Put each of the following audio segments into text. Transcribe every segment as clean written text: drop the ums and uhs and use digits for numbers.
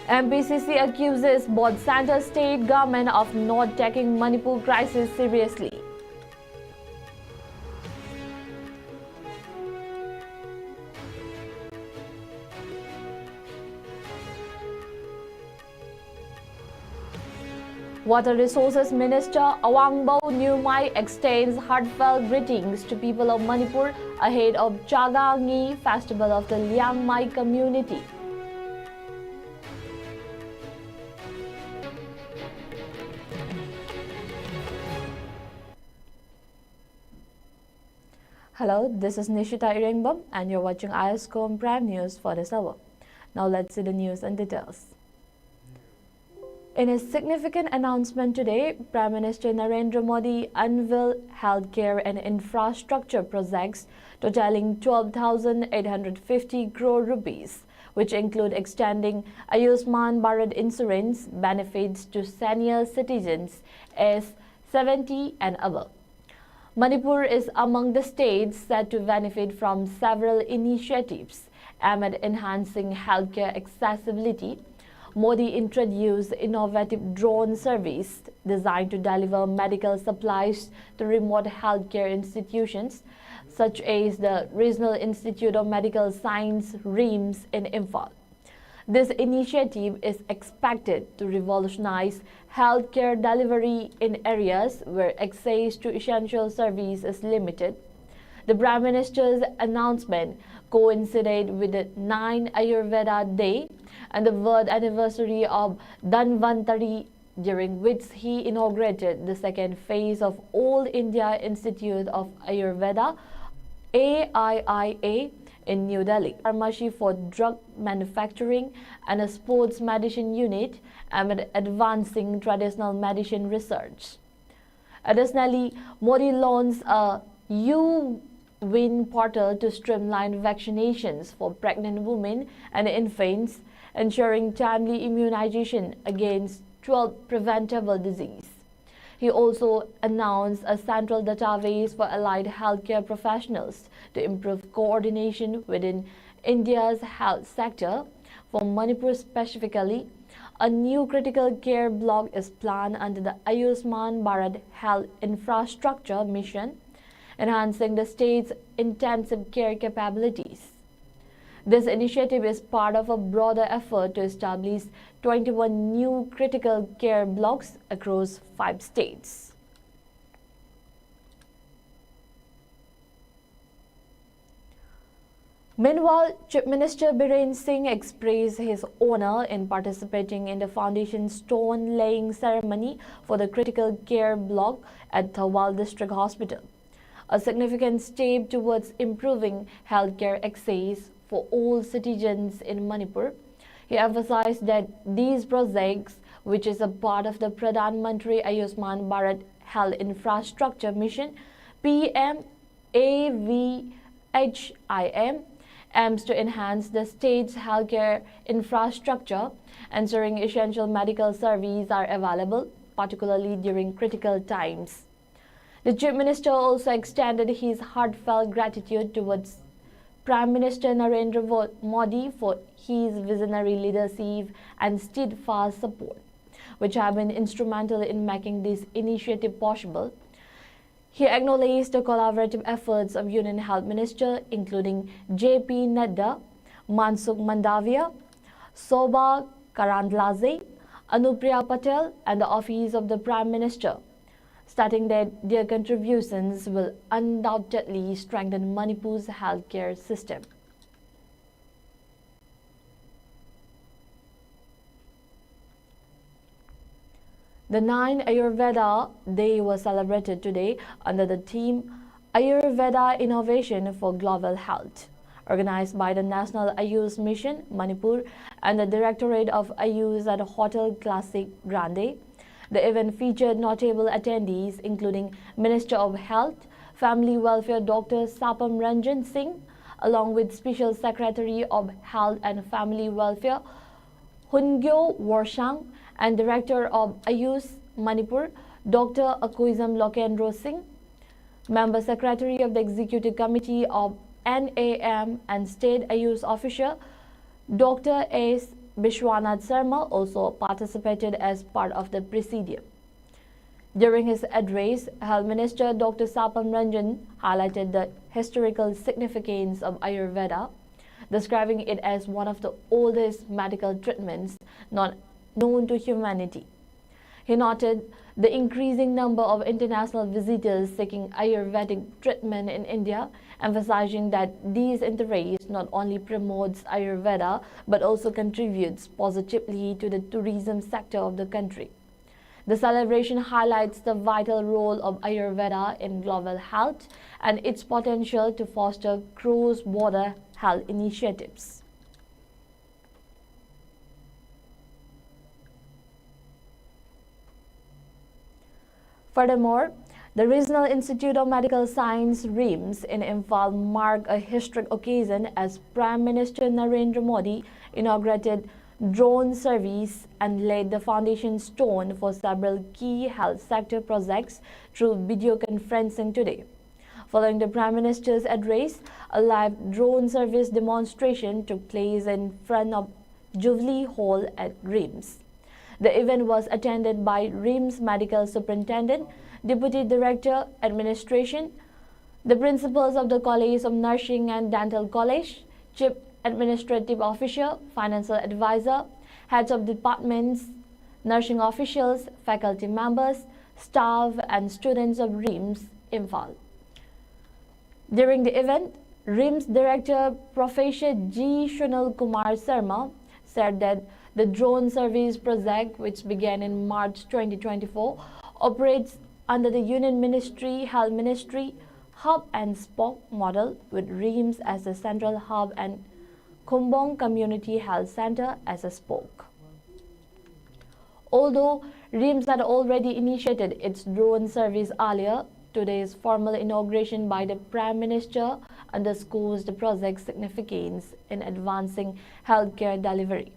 MPCC accuses both center state government of not taking Manipur crisis seriously. Water Resources Minister Awangbo Nyumai extends heartfelt greetings to people of Manipur ahead of Chagangi Festival of the Liangmai community. Hello, this is Nishita Irengbam and you're watching ISCOM Prime News for this hour. Now let's see the news and details. In a significant announcement today, Prime Minister Narendra Modi unveiled healthcare and infrastructure projects totaling 12,850 crore rupees, which include extending Ayushman Bharat insurance benefits to senior citizens as 70 and above. Manipur is among the states set to benefit from several initiatives aimed at enhancing healthcare accessibility. Modi introduced innovative drone service designed to deliver medical supplies to remote healthcare institutions, such as the Regional Institute of Medical Science (RIMS) in Imphal. This initiative is expected to revolutionize healthcare delivery in areas where access to essential services is limited. The Prime Minister's announcement coincided with the 9th Ayurveda Day and the birth anniversary of Dhanvantari, during which he inaugurated the second phase of All India Institute of Ayurveda (AIIA) in New Delhi, pharmacy for drug manufacturing and a sports medicine unit amid advancing traditional medicine research. Additionally, Modi launched a U-Win portal to streamline vaccinations for pregnant women and infants, ensuring timely immunization against 12 preventable diseases. He also announced a central database for allied healthcare professionals to improve coordination within India's health sector. For Manipur specifically, a new critical care block is planned under the Ayushman Bharat Health Infrastructure Mission, enhancing the state's intensive care capabilities. This initiative is part of a broader effort to establish 21 new critical care blocks across 5 states. Meanwhile, Chief Minister Biren Singh expressed his honor in participating in the foundation stone laying ceremony for the critical care block at Thawal District Hospital, a significant step towards improving healthcare access for all citizens in Manipur. He emphasized that these projects, which is a part of the Pradhan Mantri Ayushman Bharat Health Infrastructure Mission (PMAVHIM), aims to enhance the state's healthcare infrastructure, ensuring essential medical services are available, particularly during critical times. The Chief Minister also extended his heartfelt gratitude towards Prime Minister Narendra Modi for his visionary leadership and steadfast support, which have been instrumental in making this initiative possible. He acknowledged the collaborative efforts of Union Health Minister, including J.P. Nadda, Mansukh Mandavia, Sobha Karandlaje, Anupriya Patel, and the Office of the Prime Minister, stating that their contributions will undoubtedly strengthen Manipur's healthcare system. The 9th Ayurveda Day was celebrated today under the theme Ayurveda Innovation for Global Health, organized by the National Ayush Mission, Manipur, and the Directorate of Ayush at Hotel Classic Grande. The event featured notable attendees including Minister of Health, Family Welfare Dr. Sapam Ranjan Singh, along with Special Secretary of Health and Family Welfare Hungyo Warshang, and Director of Ayush Manipur, Dr. Akuizam Lokendro Singh, Member Secretary of the Executive Committee of NAM and State Ayush Officer Dr. S. Bishwanath Sarma also participated as part of the presidium. During his address, Health Minister Dr. Sapam Ranjan highlighted the historical significance of Ayurveda, describing it as one of the oldest medical treatments known to humanity. He noted the increasing number of international visitors seeking Ayurvedic treatment in India, emphasizing that these interest not only promotes Ayurveda but also contributes positively to the tourism sector of the country. The celebration highlights the vital role of Ayurveda in global health and its potential to foster cross-border health initiatives. Furthermore, the Regional Institute of Medical Science (RIMS) in Imphal marked a historic occasion as Prime Minister Narendra Modi inaugurated drone service and laid the foundation stone for several key health sector projects through video conferencing today. Following the Prime Minister's address, a live drone service demonstration took place in front of Jubilee Hall at RIMS. The event was attended by RIMS Medical Superintendent, Deputy Director, Administration, the principals of the College of Nursing and Dental College, Chief Administrative Officer, Financial Advisor, heads of departments, nursing officials, faculty members, staff and students of RIMS, Imphal. During the event, RIMS Director Professor G. Shunal Kumar Sarma said that the drone service project, which began in March 2024, operates under the Union Ministry, Health Ministry, hub and spoke model with RIMS as the central hub and Kumbong Community Health Center as a spoke. Although RIMS had already initiated its drone service earlier, today's formal inauguration by the Prime Minister underscores the project's significance in advancing healthcare delivery.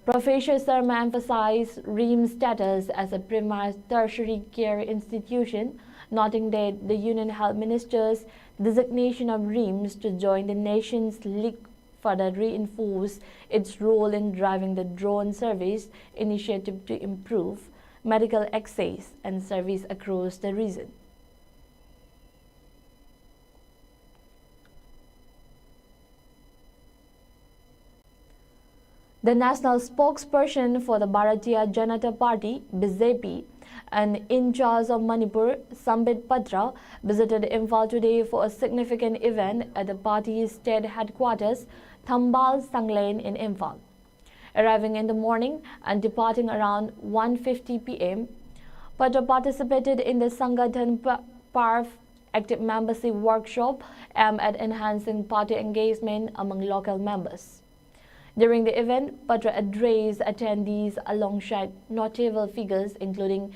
Professor Sarma emphasized RIMS' status as a premier tertiary care institution, noting that the Union Health Minister's designation of RIMS to join the nation's league further reinforced its role in driving the drone service initiative to improve medical access and service across the region. The national spokesperson for the Bharatiya Janata Party, BJP, and in charge of Manipur, Sambit Patra, visited Imphal today for a significant event at the party's state headquarters, Thambal Sanglain in Imphal. Arriving in the morning and departing around 1:50 p.m., Patra participated in the Sangathan Parv Active Membership Workshop aimed at enhancing party engagement among local members. During the event, Patra addressed attendees alongside notable figures including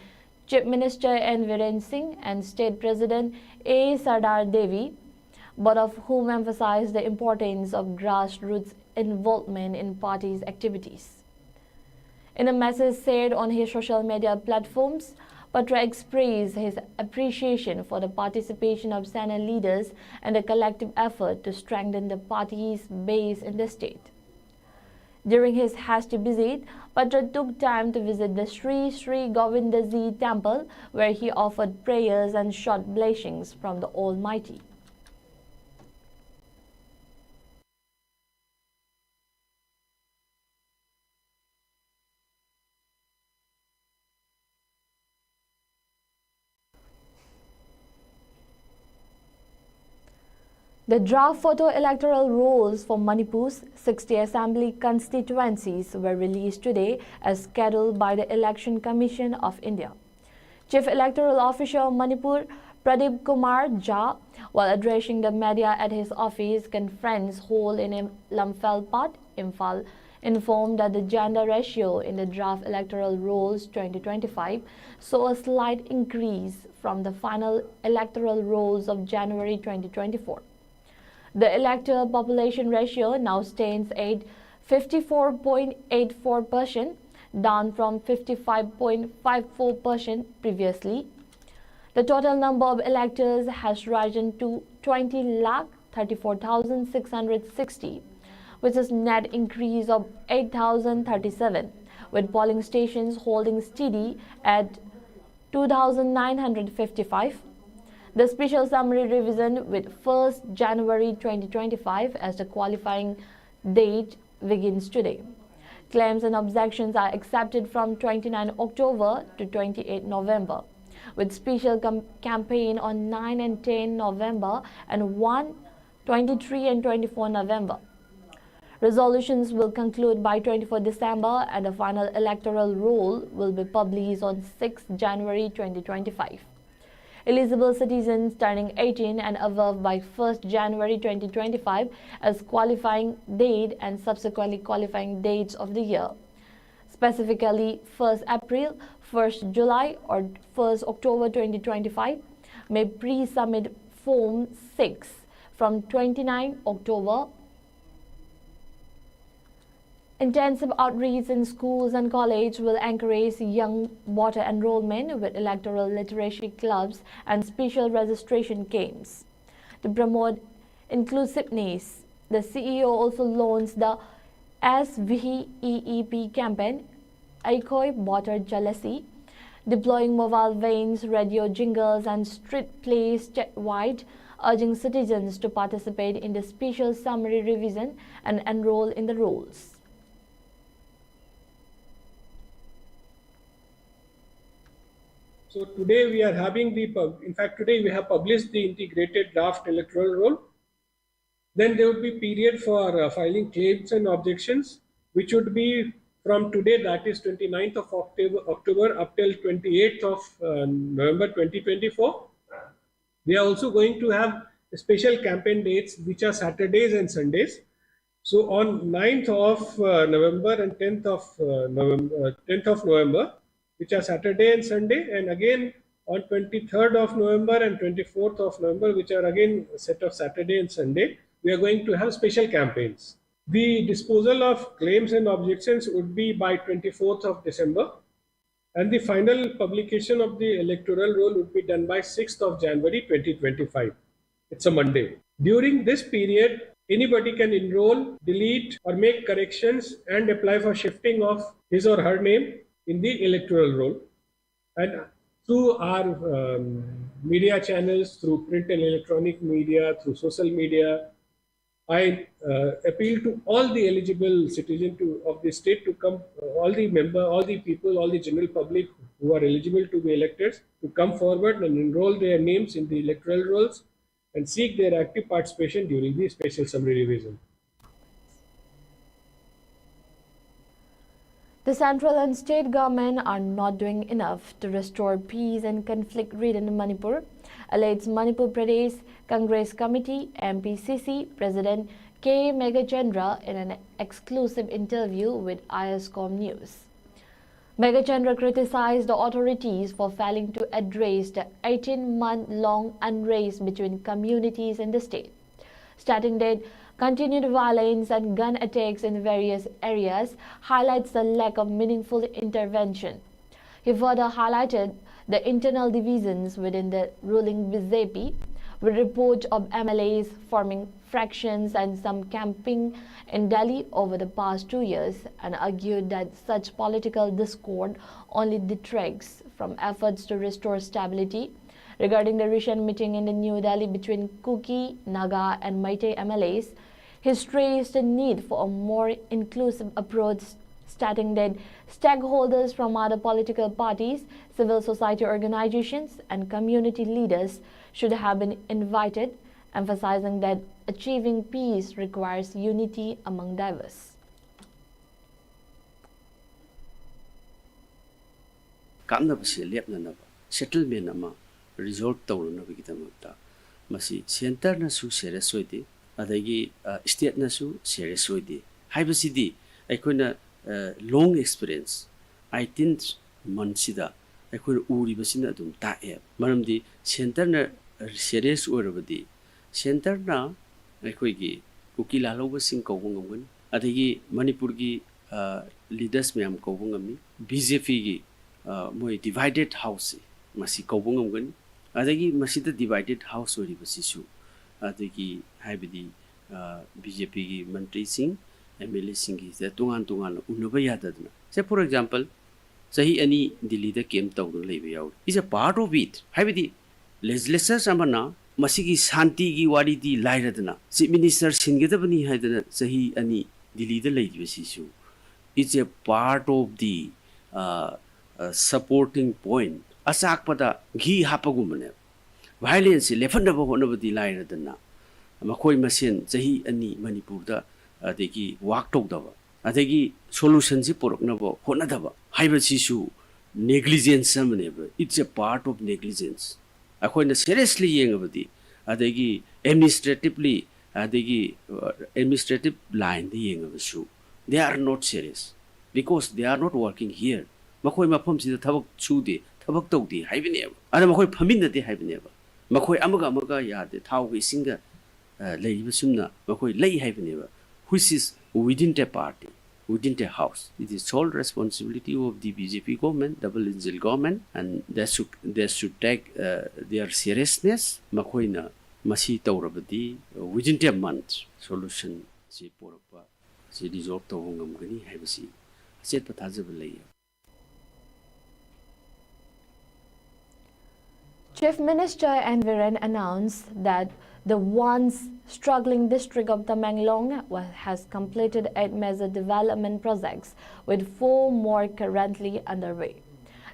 Chief Minister N. Viren Singh and State President A. Sardar Devi, both of whom emphasized the importance of grassroots involvement in party's activities. In a message shared on his social media platforms, Patra expressed his appreciation for the participation of senior leaders and the collective effort to strengthen the party's base in the state. During his hasty visit, Patra took time to visit the Sri Sri Govindaji temple, where he offered prayers and sought blessings from the Almighty. The draft photo electoral rolls for Manipur's 60 assembly constituencies were released today as scheduled by the Election Commission of India. Chief Electoral Officer of Manipur, Pradeep Kumar Jha, while addressing the media at his office conference hall in Lamphal, Imphal, informed that the gender ratio in the draft electoral rolls 2025 saw a slight increase from the final electoral rolls of January 2024. The electoral population ratio now stands at 54.84%, down from 55.54% previously. The total number of electors has risen to 20,34,660, which is net increase of 8,037, with polling stations holding steady at 2,955. The special summary revision with 1st January 2025 as the qualifying date begins today. Claims and objections are accepted from 29 October to 28 November, with special campaign on 9 and 10 November and 1, 23 and 24 November. Resolutions will conclude by 24 December and the final electoral roll will be published on 6 January 2025. Eligible citizens turning 18 and above by 1st January 2025 as qualifying date and subsequently qualifying dates of the year. Specifically 1st April, 1st July or 1st October 2025 may pre-submit Form 6 from 29 October. Intensive outreach in schools and colleges will encourage young voter enrollment with electoral literacy clubs and special registration games. To promote inclusiveness, the CEO also launched the SVEEP campaign, Aikoi Voter Jealousy, deploying mobile vans, radio jingles, and street plays statewide, urging citizens to participate in the special summary revision and enroll in the rolls. So today we are having today we have published the integrated draft electoral roll. Then there would be period for filing claims and objections, which would be from today, that is 29th of October up till 28th of November 2024. We are also going to have special campaign dates, which are Saturdays and Sundays. So on 9th of November and 10th of November, which are Saturday and Sunday, and again on 23rd of November and 24th of November, which are again a set of Saturday and Sunday, we are going to have special campaigns. The disposal of claims and objections would be by 24th of December, and the final publication of the electoral roll would be done by 6th of January 2025. It's a Monday. During this period, anybody can enroll, delete, or make corrections and apply for shifting of his or her name in the electoral roll. And through our media channels, through print and electronic media, through social media, I appeal to all the eligible citizens of the state to come, all the people, all the general public who are eligible to be elected, to come forward and enroll their names in the electoral rolls and seek their active participation during the special summary revision. The central and state government are not doing enough to restore peace and conflict-ridden Manipur, alleges Manipur Pradesh Congress Committee MPCC President K. Megachandra in an exclusive interview with ISCOM News. Megachandra criticized the authorities for failing to address the 18-month-long unrest between communities in the state, stating that continued violence and gun attacks in various areas highlights the lack of meaningful intervention. He further highlighted the internal divisions within the ruling BJP, with reports of MLAs forming fractions and some camping in Delhi over the past 2 years, and argued that such political discord only detracts from efforts to restore stability. Regarding the recent meeting in New Delhi between Kuki, Naga, and Meitei MLAs, he stressed the need for a more inclusive approach, stating that stakeholders from other political parties, civil society organizations, and community leaders should have been invited, emphasizing that achieving peace requires unity among diverse. Settlement ama result tawranabagidamata masi center nasu serious oide adagi state nasu serious oide haibasidi aikoina long experience 18 months sida aikoina uribasina adum tae maramdi center na serious orabadi center na aikoigi ukila loba sing kawungamgan adagi manipur gi leaders mayam kawungami BJP gi moi divided house masi kawungamgan adagi masida divided house oribasisu adagi haibidi BJP gi mantri sing MLA singi se tungan unaba yadadna. Say for example, sahi ani Delhi da came tawdun lebe yaw. Is a part of it. Habidi legislators amana masigi santi gi wari di lairadna. Chief Minister singedabani haidana sahi ani Delhi da lebe sisu. It's a part of the supporting point. Asak pada ghi hapagumane. Violence lefandaba honabadi lairadna. Makoi masin sahi ani Manipur adegi work tawdaba adegi solution si poroknaba honadaba haiba sisu negligence amaneba. It's a part of negligence. Akoina seriously yengabadi adegi administratively adegi administrative line the yengabasu they are not serious because they are not working here. Makoi mafam sida thabak chude thabak tawdi haibineba ana makoi phaminade haibineba makoi amaga yade thau gi singa leibasumna makoi lei haibineba which is within the party, within the house. It is sole responsibility of the BJP government, double engine government, and they should take their seriousness. Makoina masi taurabadi within the month solution si porapa si resolve to hongam gani haibasi set pathajabalay. Chief Minister Environ announced that the once struggling district of Tamenglong has completed 8 major development projects, with 4 more currently underway.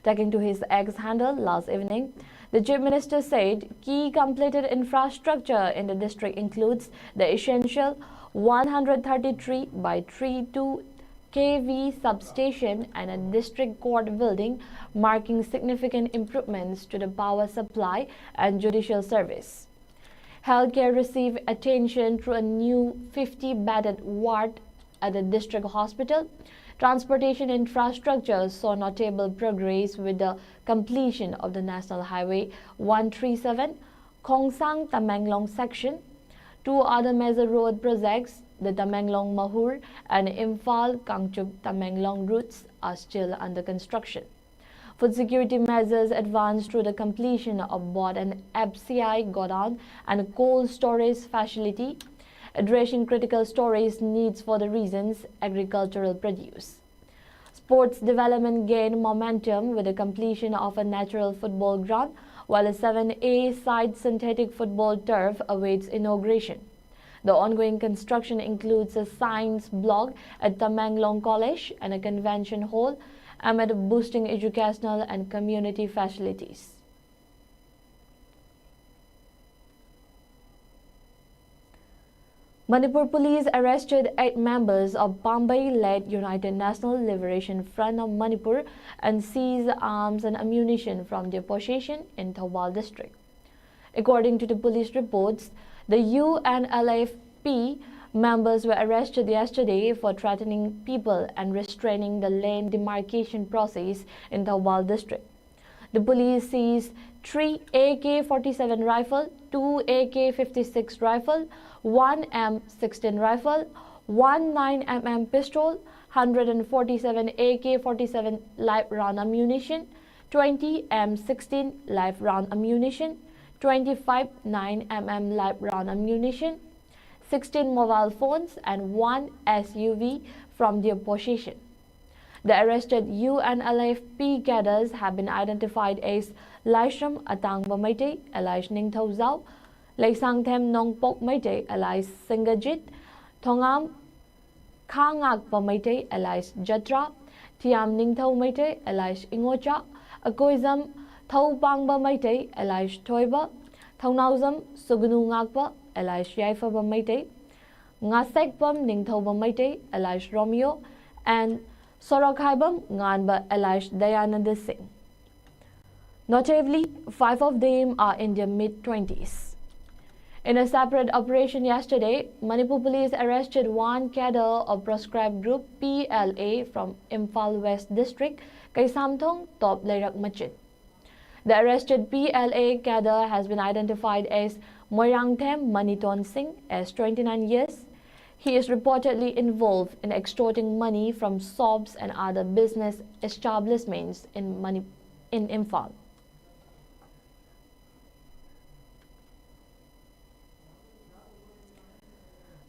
Taking to his X handle last evening, the Chief Minister said key completed infrastructure in the district includes the essential 133 by 32 kV substation and a district court building, marking significant improvements to the power supply and judicial service. Healthcare received attention through a new 50-bedded ward at the district hospital. Transportation infrastructure saw notable progress with the completion of the National Highway 137 Khongsang Tamenglong section. 2 other major road projects, the Tamenglong Mahur and Imphal Kangchup Tamenglong routes, are still under construction. Food security measures advanced through the completion of both an FCI godown and cold storage facility, addressing critical storage needs for the region's agricultural produce. Sports development gained momentum with the completion of a natural football ground, while a 7A-side synthetic football turf awaits inauguration. The ongoing construction includes a science block at Tamenglong College and a convention hall, amid boosting educational and community facilities. Manipur police arrested 8 members of Bombay-led United National Liberation Front of Manipur and seized arms and ammunition from their possession in Thawal district. According to the police reports, the UNLFP members were arrested yesterday for threatening people and restraining the lane demarcation process in Thawal district. The police seized 3 AK-47 rifle, 2 AK-56 rifle, 1 M16 rifle, 1 9mm pistol, 147 AK-47 live round ammunition, 20 M16 live round ammunition, 25 9mm live round ammunition, 16 mobile phones and 1 SUV from their possession. The arrested UNLFP cadres have been identified as Laishram Atangba Maite, alias Ningthau Zau, Laisangthem Nongpok Maite, alias Singajit, Thongam Khangakpa Maite, alias Jatra, Thiam Ningthau Maite, alias Ingocha, Akoizam Thaupangba Maite, alias Toiba, Thongnauzam Sugunu Ngakpa, alias Yaifaba Maite, Ngasekpam Ningthauba Maite, alias Romeo, and Sorokhaibam Nganba, alias Dayananda Singh. Notably, 5 of them are in their mid-20s. In a separate operation yesterday, Manipur police arrested 1 cadre of proscribed group PLA from Imphal West District, Kaisamthong, Top Leirak Machit. The arrested PLA cadre has been identified as Moirangthem Maniton Singh, as 29 years. He is reportedly involved in extorting money from shops and other business establishments in Imphal.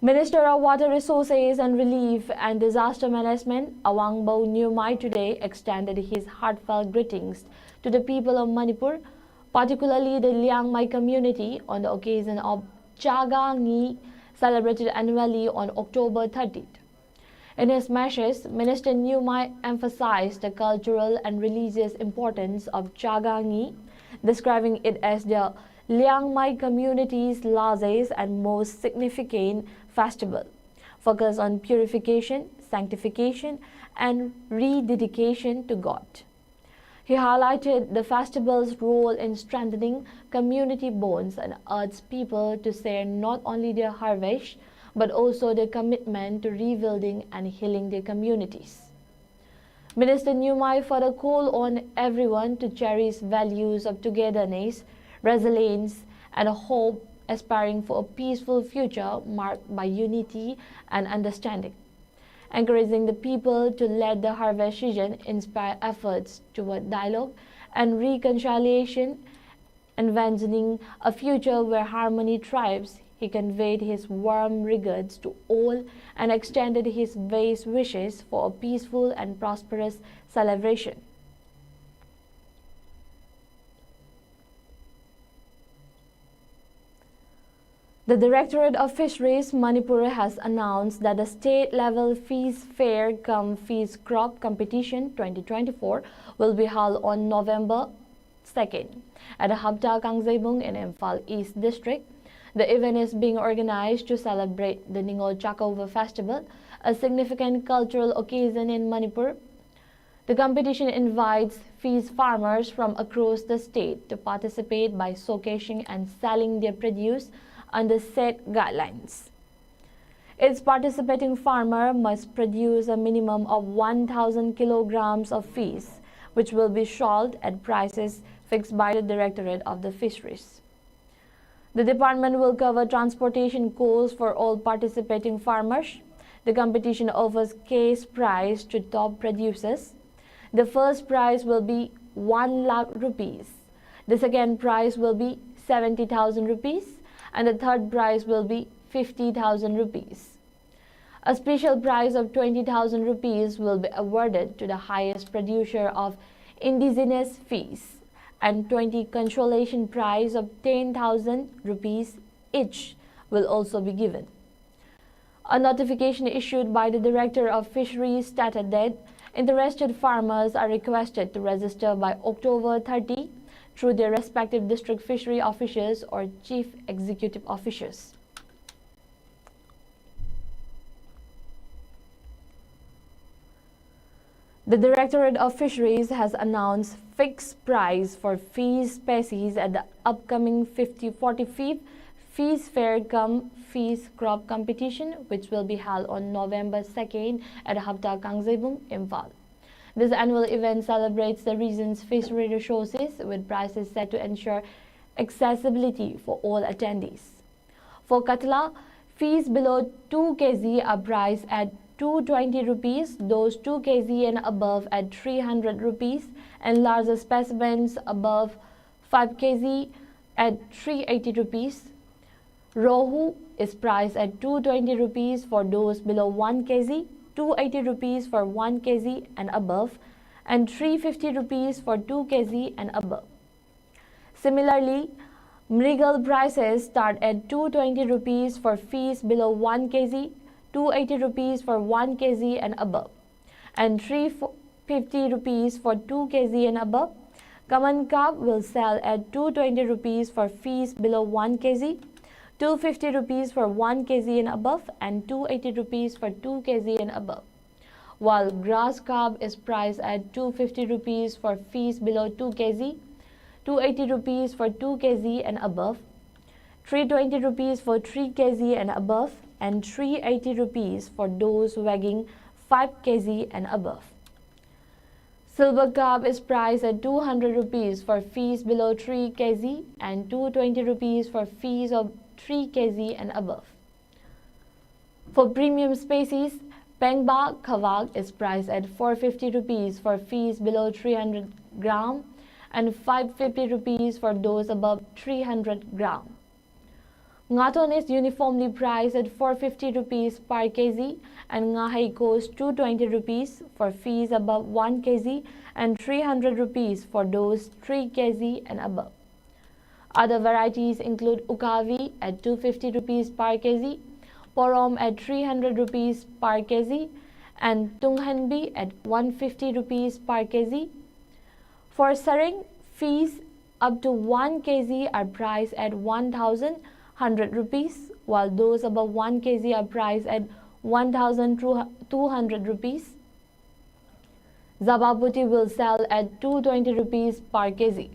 Minister of Water Resources and Relief and Disaster Management, Awangbo Nyumai, today extended his heartfelt greetings to the people of Manipur, particularly the Liang Mai community, on the occasion of Chaga Ngi, celebrated annually on October 30th. In his message, Minister Nyumai emphasized the cultural and religious importance of Chaga Ngi, describing it as the Liang Mai community's largest and most significant festival, focused on purification, sanctification, and rededication to God. He highlighted the festival's role in strengthening community bonds and urged people to share not only their harvest, but also their commitment to rebuilding and healing their communities. Minister Nyumai further called on everyone to cherish values of togetherness, resilience, and hope, aspiring for a peaceful future marked by unity and understanding, encouraging the people to let the harvest season inspire efforts toward dialogue and reconciliation, envisioning a future where harmony thrives. He conveyed his warm regards to all and extended his best wishes for a peaceful and prosperous celebration. The Directorate of Fisheries Manipur has announced that the state-level Fish Fair cum Fish Crop Competition 2024 will be held on November 2nd at Hapta Kangzaibung in Imphal East District. The event is being organized to celebrate the Ningol Chakova Festival, a significant cultural occasion in Manipur. The competition invites fish farmers from across the state to participate by showcasing and selling their produce under set guidelines. Its participating farmer must produce a minimum of 1,000 kilograms of fish, which will be sold at prices fixed by the Directorate of the Fisheries. The department will cover transportation costs for all participating farmers. The competition offers cash prize to top producers. The first prize will be 1 lakh rupees. The second prize will be 70,000 rupees. And the third prize will be 50,000 rupees. A special prize of 20,000 rupees will be awarded to the highest producer of indigenous fish, and 20 consolation prize of 10,000 rupees each will also be given. A notification issued by the Director of Fisheries stated that interested farmers are requested to register by October 30 through their respective district fishery officers or chief executive officers. The Directorate of Fisheries has announced fixed price for fish species at the upcoming 45th Fish Fair cum Fish Crop Competition, which will be held on November 2nd at Hapta Kangzaibung, Imphal. This annual event celebrates the region's fishery resources with prizes set to ensure accessibility for all attendees. For katla, fish below 2 kg are priced at 220 rupees, those 2 kg and above at 300 rupees, and larger specimens above 5 kg at 380 rupees. Rohu is priced at 220 rupees for those below 1 kg, 280 rupees for 1 kg and above, and 350 rupees for 2 kg and above. Similarly, mrigal prices start at 220 rupees for fish below 1 kg, 280 rupees for 1 kg and above, and 350 rupees for 2 kg and above. Common carp will sell at 220 rupees for fish below 1 kg, 250 rupees for 1 kg and above, and 280 rupees for 2 kg and above. While grass carp is priced at 250 rupees for fish below 2 kg, 280 rupees for 2 kg and above, 320 rupees for 3 kg and above, and 380 rupees for those weighing 5 kg and above. Silver carp is priced at 200 rupees for fish below 3 kg and 220 rupees for fish of 3 kg and above. For premium species, Pengba Kawak is priced at 450 rupees for fish below 300 gram and 550 rupees for those above 300 gram. Ngaton is uniformly priced at 450 rupees per kg and ngahai costs 220 rupees for fees above 1 kg and 300 rupees for those 3 kg and above. Other varieties include ukavi at 250 rupees per kg, porom at 300 rupees per kg, and tunghanbi at 150 rupees per kg. For saring, fees up to 1 kg are priced at 1,100 rupees, while those above 1 kg are priced at 1,200 rupees. Zabaputi will sell at 220 rupees per kg.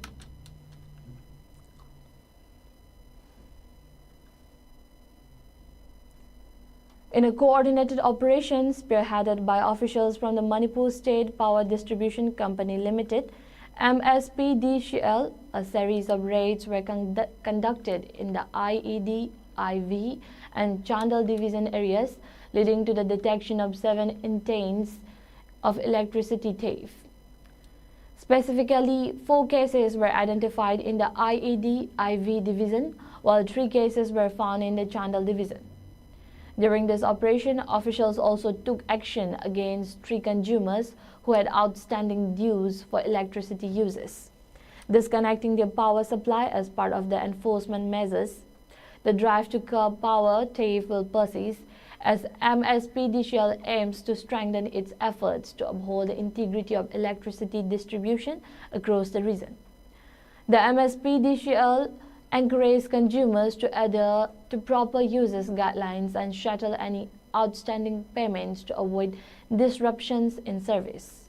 In a coordinated operation spearheaded by officials from the Manipur State Power Distribution Company Limited, MSPDCL, a series of raids were conducted in the IED, IV, and Chandal division areas, leading to the detection of 7 intents of electricity theft. Specifically, 4 cases were identified in the IED, IV division, while 3 cases were found in the Chandal division. During this operation, officials also took action against 3 consumers who had outstanding dues for electricity uses, disconnecting their power supply as part of the enforcement measures. The drive to curb power theft will persist as MSPDCL aims to strengthen its efforts to uphold the integrity of electricity distribution across the region. The MSPDCL encourages consumers to adhere to proper usage guidelines and settle any outstanding payments to avoid disruptions in service.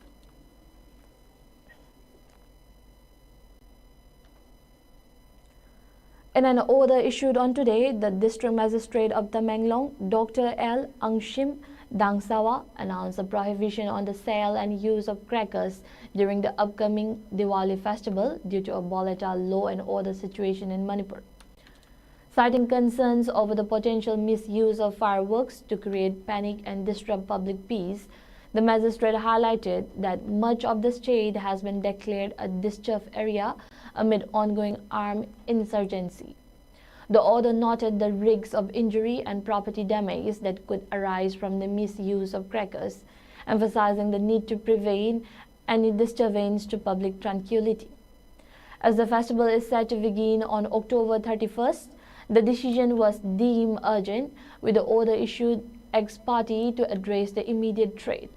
In an order issued on today, the District Magistrate of Tamenglong, Dr. L. Angshim Dangsawa, announced a prohibition on the sale and use of crackers during the upcoming Diwali festival due to a volatile law and order situation in Manipur. Citing concerns over the potential misuse of fireworks to create panic and disrupt public peace, the magistrate highlighted that much of the state has been declared a disturbed area amid ongoing armed insurgency. The order noted the risks of injury and property damage that could arise from the misuse of crackers, emphasizing the need to prevent any disturbance to public tranquility. As the festival is set to begin on October 31st, the decision was deemed urgent, with the order issued ex parte to address the immediate threat.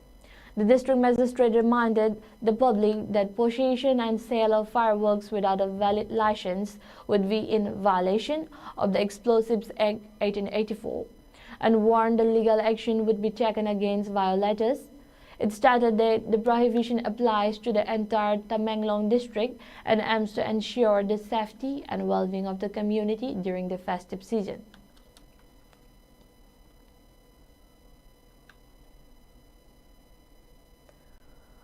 The district magistrate reminded the public that possession and sale of fireworks without a valid license would be in violation of the Explosives Act 1884 and warned the legal action would be taken against violators. It stated that the prohibition applies to the entire Tamenglong district and aims to ensure the safety and well-being of the community during the festive season.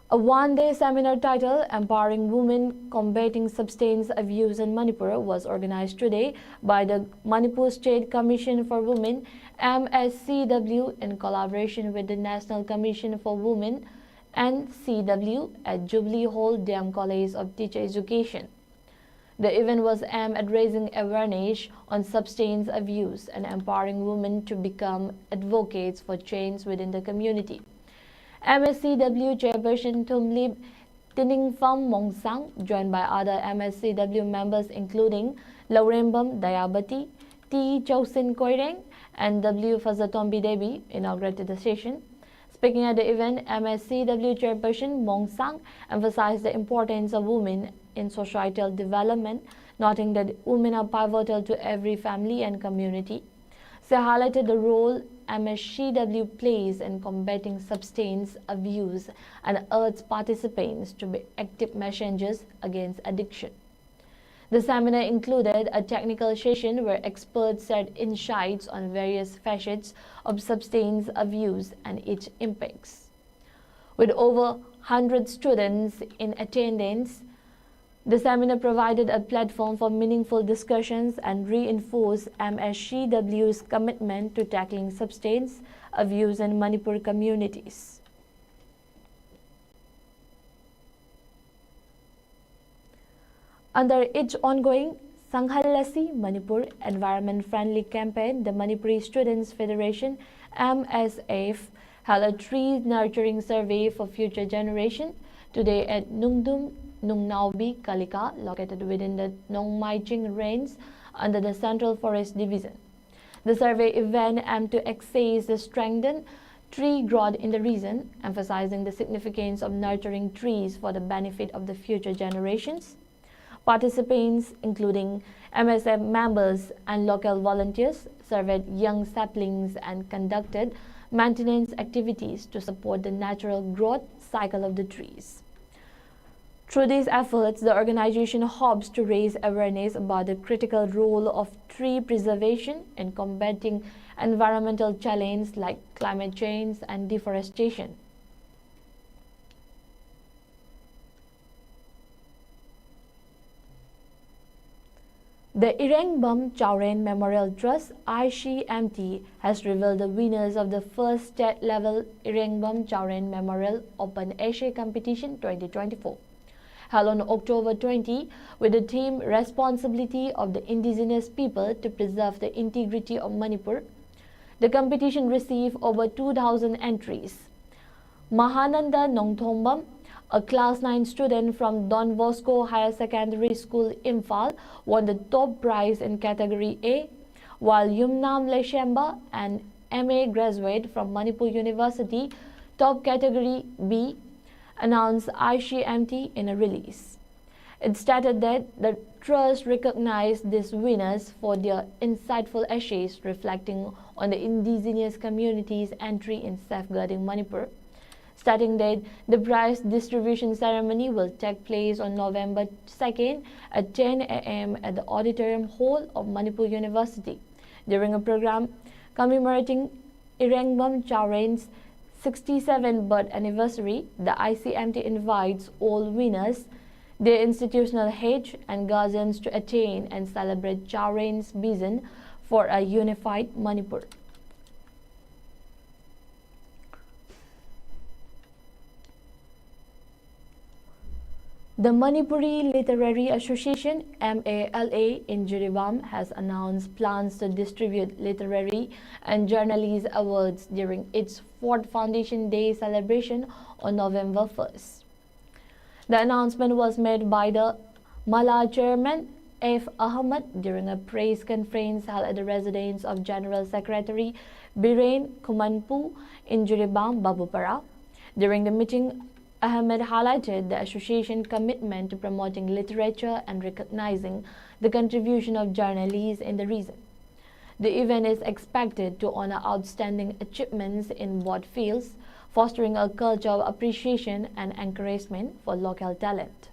A one-day seminar titled Empowering Women Combating Substance Abuse in Manipur was organized today by the Manipur State Commission for Women MSCW in collaboration with the National Commission for Women NCW at Jubilee Hall Dam College of Teacher Education. The event was aimed at raising awareness on substance abuse and empowering women to become advocates for change within the community. MSCW Chairperson Tumlip Tiningpham Mongsang, joined by other MSCW members including Laurembam Dayabati, T. Chausin Koireng, and W. Fazatombi Devi, inaugurated the session. Speaking at the event, MSCW Chairperson Mongsang emphasized the importance of women in societal development, noting that women are pivotal to every family and community. She highlighted the role MSCW plays in combating substance abuse and urged participants to be active messengers against addiction. The seminar included a technical session where experts shared insights on various facets of substance abuse and its impacts. With over 100 students in attendance, the seminar provided a platform for meaningful discussions and reinforced MSCW's commitment to tackling substance abuse in Manipur communities. Under its ongoing Sanghallasi Manipur Environment Friendly Campaign, the Manipuri Students Federation MSF held a tree nurturing survey for future generation today at Nungdum Nungnaubi Kalika, located within the Nongmaiching Range under the Central Forest Division. The survey event aimed to assess the strengthened tree growth in the region, emphasizing the significance of nurturing trees for the benefit of the future generations. Participants, including MSF members and local volunteers, surveyed young saplings and conducted maintenance activities to support the natural growth cycle of the trees. Through these efforts, the organization hopes to raise awareness about the critical role of tree preservation in combating environmental challenges like climate change and deforestation. The Irengbam Chowren Memorial Trust ICMT has revealed the winners of the first state-level Irengbam Chowren Memorial Open Asia Competition 2024. Held on October 20 with the theme Responsibility of the Indigenous People to Preserve the Integrity of Manipur. The competition received over 2,000 entries. Mahananda Nongthombam, a class 9 student from Don Bosco Higher Secondary School, Imphal, won the top prize in category A, while Yumnam Leshemba, an MA graduate from Manipur University, top category B, announced ICMT in a release. It stated that the trust recognized these winners for their insightful essays reflecting on the indigenous community's entry in safeguarding Manipur, stating that the prize distribution ceremony will take place on November 2nd at 10 a.m. at the Auditorium Hall of Manipur University during a program commemorating Irengbam Chowren's 67th birth anniversary. The ICMT invites all winners, their institutional heads and guardians to attend and celebrate Chowren's vision for a unified Manipur. The Manipuri Literary Association MALA in Jiribam has announced plans to distribute literary and journalist awards during its 4th Foundation Day celebration on November 1st. The announcement was made by the Mala chairman F. Ahmad during a press conference held at the residence of General Secretary Biren Kumanpu in Jiribam, Babupara. During the meeting, Ahmed highlighted the association's commitment to promoting literature and recognizing the contribution of journalists in the region. The event is expected to honor outstanding achievements in both fields, fostering a culture of appreciation and encouragement for local talent.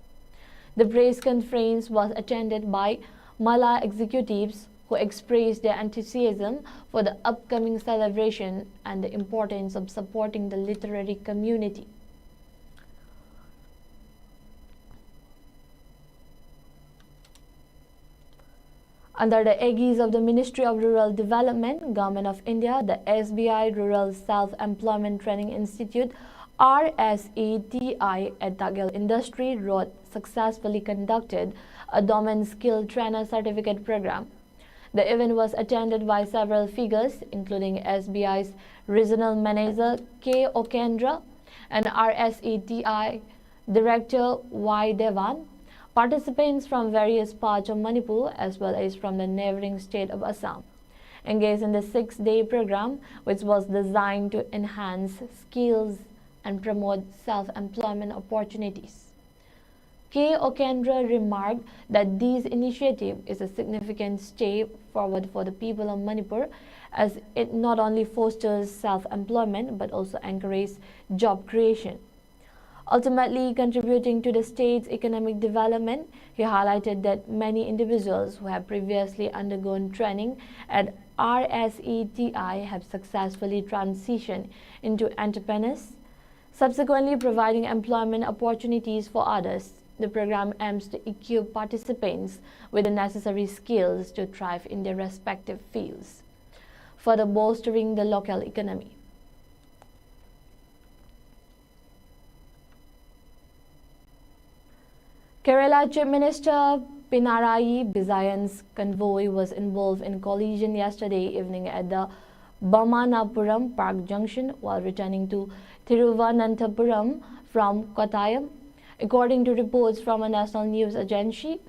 The press conference was attended by Mala executives who expressed their enthusiasm for the upcoming celebration and the importance of supporting the literary community. Under the aegis of the Ministry of Rural Development, Government of India, the SBI Rural Self-Employment Training Institute RSETI at Tagil Industry Road successfully conducted a Domain Skill Trainer Certificate Program. The event was attended by several figures, including SBI's Regional Manager K. Okendra and RSETI Director Y. Devan. Participants from various parts of Manipur as well as from the neighboring state of Assam engaged in the 6-day program, which was designed to enhance skills and promote self-employment opportunities. K. Okendra remarked that this initiative is a significant step forward for the people of Manipur, as it not only fosters self-employment but also encourages job creation, ultimately contributing to the state's economic development. He highlighted that many individuals who have previously undergone training at RSETI have successfully transitioned into entrepreneurs, subsequently providing employment opportunities for others. The program aims to equip participants with the necessary skills to thrive in their respective fields, further bolstering the local economy. Kerala Chief Minister Pinarayi Vijayan's convoy was involved in collision yesterday evening at the Bamanapuram Park Junction while returning to Thiruvananthapuram from Kottayam. According to reports from a national news agency,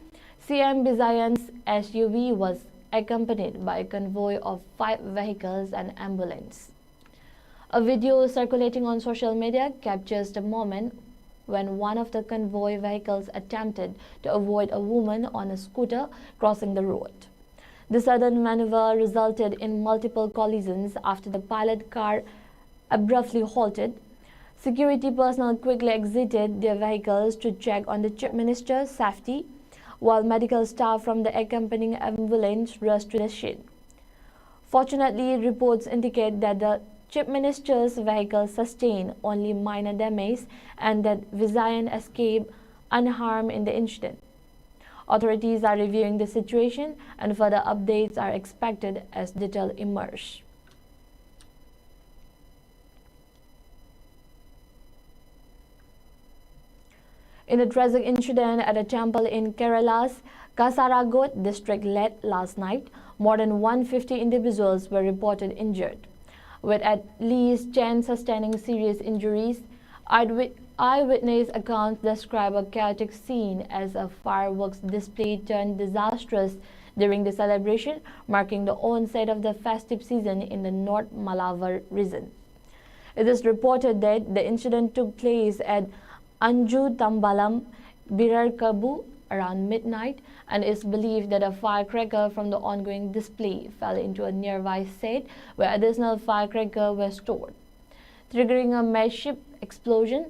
CM Vijayan's SUV was accompanied by a convoy of 5 vehicles and ambulance. A video circulating on social media captures the moment when one of the convoy vehicles attempted to avoid a woman on a scooter crossing the road. The sudden maneuver resulted in multiple collisions after the pilot car abruptly halted. Security personnel quickly exited their vehicles to check on the Chief Minister's safety, while medical staff from the accompanying ambulance rushed to the scene. Fortunately, reports indicate that the Chief Minister's vehicle sustained only minor damage and that Vijayan escaped unharmed in the incident. Authorities are reviewing the situation and further updates are expected as details emerge. In a tragic incident at a temple in Kerala's Kasaragood district late last night, more than 150 individuals were reported injured, with at least 10 sustaining serious injuries. Eyewitness accounts describe a chaotic scene as a fireworks display turned disastrous during the celebration, marking the onset of the festive season in the North Malabar region. It is reported that the incident took place at Anju Tambalam, Birarkabu around midnight, and is believed that a firecracker from the ongoing display fell into a nearby set where additional firecrackers were stored, triggering a massive explosion.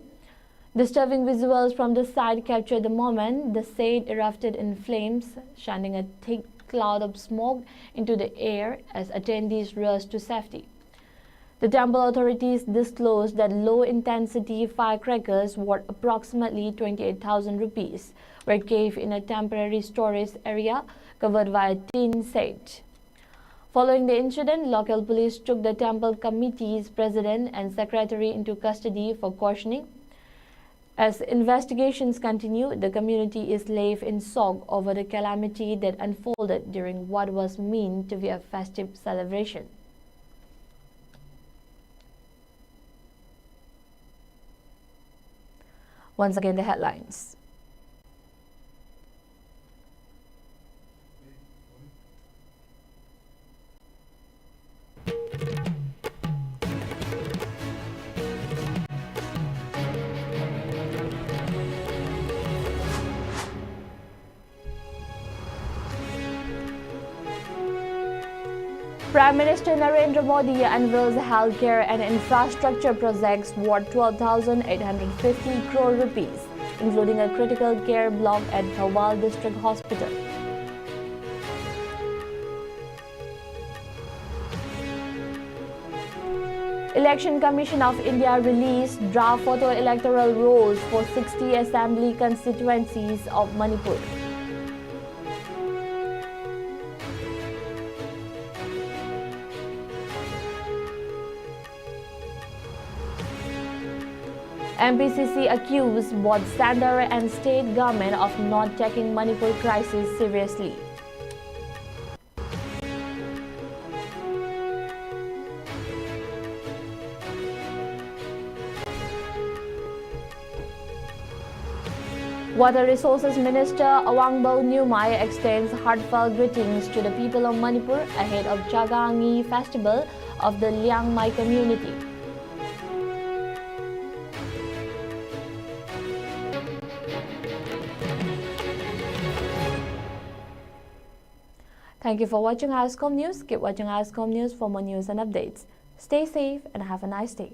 Disturbing visuals from the site captured the moment the set erupted in flames, sending a thick cloud of smoke into the air as attendees rushed to safety. The temple authorities disclosed that low-intensity firecrackers worth approximately 28,000 rupees were kept in a temporary storage area covered by a tin set. Following the incident, local police took the temple committee's president and secretary into custody for questioning. As investigations continue, the community is left in shock over the calamity that unfolded during what was meant to be a festive celebration. Once again, the headlines. Prime Minister Narendra Modi unveils healthcare and infrastructure projects worth 12,850 crore rupees, including a critical care block at Thawal District Hospital. Election Commission of India released draft photo electoral rolls for 60 assembly constituencies of Manipur. MPCC accused both centre and state government of not taking Manipur crisis seriously. Water Resources Minister Awangbo Nyumai extends heartfelt greetings to the people of Manipur ahead of Chagangi Festival of the Liangmai community. Thank you for watching ISCOM News. Keep watching ISCOM News for more news and updates. Stay safe and have a nice day.